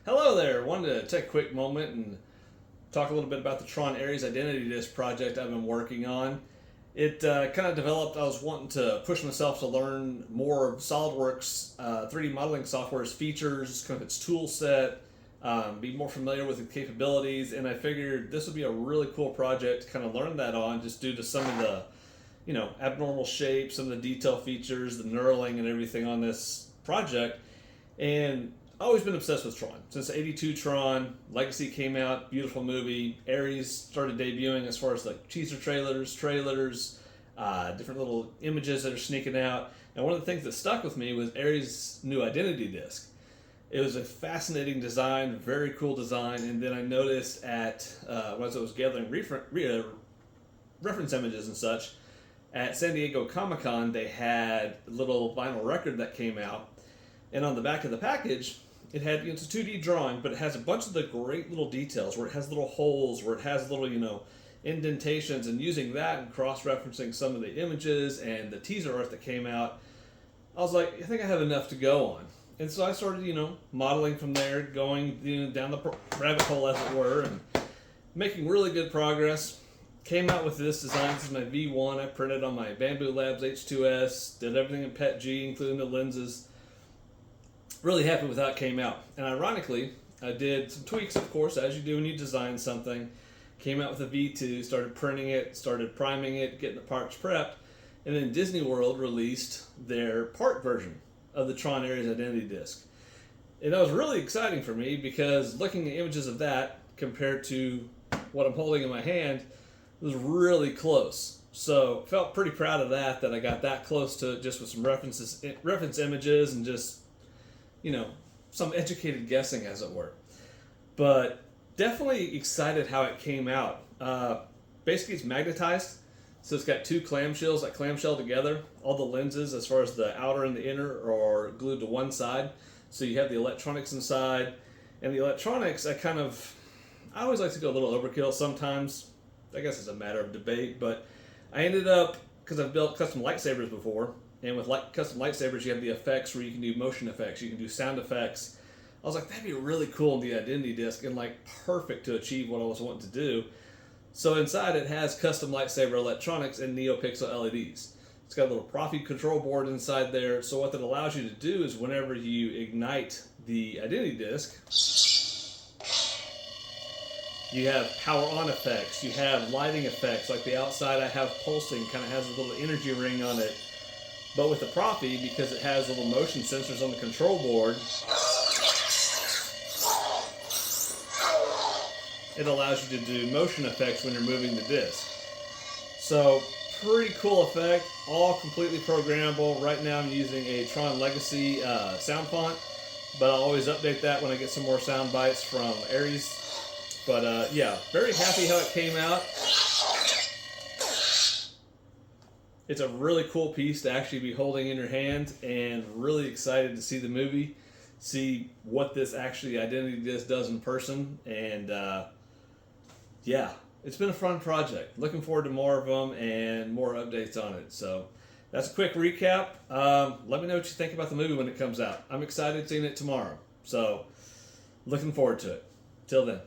Hello there. Wanted to take a quick moment and talk a little bit about the TRON ARES Identity Disk project I've been working on. It kind of developed, I was wanting to push myself to learn more of SolidWorks 3D modeling software's features, kind of its tool set, be more familiar with the capabilities, and I figured this would be a really cool project to kind of learn that on, just due to some of the abnormal shapes, some of the detail features, the knurling and everything on this project. And I've always been obsessed with Tron. Since '82 Tron, Legacy came out, beautiful movie. Ares started debuting as far as like teaser trailers, different little images that are sneaking out. And one of the things that stuck with me was Ares' new identity disc. It was a fascinating design, very cool design. And then I noticed as I was gathering reference images and such, at San Diego Comic-Con, they had a little vinyl record that came out. And on the back of the package, it had, it's a 2D drawing, but it has a bunch of the great little details where it has little holes, where it has little, indentations, and using that and cross-referencing some of the images and the teaser art that came out, I was like, I think I have enough to go on. And so I started, modeling from there, going down the rabbit hole, as it were, and making really good progress. Came out with this design. This is my V1. I printed on my Bamboo Labs H2S, did everything in PETG, including the lenses. Really happy with how it came out. And ironically, I did some tweaks, of course, as you do when you design something. Came out with a V2, started printing it, started priming it, getting the parts prepped, and then Disney World released their part version of the TRON ARES Identity Disc. And that was really exciting for me because looking at images of that compared to what I'm holding in my hand was really close. So felt pretty proud of that I got that close to it, just with some reference images and just some educated guessing, as it were. But definitely excited how it came out. Basically, it's magnetized, so it's got two clamshells that clamshell together. All the lenses, as far as the outer and the inner, are glued to one side. So you have the electronics inside, and the electronics, I always like to go a little overkill sometimes. I guess it's a matter of debate, but I ended up, because I've built custom lightsabers before, and with custom lightsabers, you have the effects where you can do motion effects, you can do sound effects. I was like, that'd be really cool in the identity disc and perfect to achieve what I was wanting to do. So inside it has custom lightsaber electronics and Neopixel LEDs. It's got a little proffied control board inside there. So what that allows you to do is whenever you ignite the identity disc, you have power on effects, you have lighting effects, like the outside I have pulsing, kind of has a little energy ring on it. But with the Proffi, because it has little motion sensors on the control board, it allows you to do motion effects when you're moving the disc. So, pretty cool effect, all completely programmable. Right now I'm using a Tron Legacy sound font, but I'll always update that when I get some more sound bites from Ares. But yeah, very happy how it came out. It's a really cool piece to actually be holding in your hand, and really excited to see the movie, see what this actually identity disc does in person, and yeah, it's been a fun project. Looking forward to more of them and more updates on it. So that's a quick recap. Let me know what you think about the movie when it comes out. I'm excited seeing it tomorrow, so looking forward to it. Till then.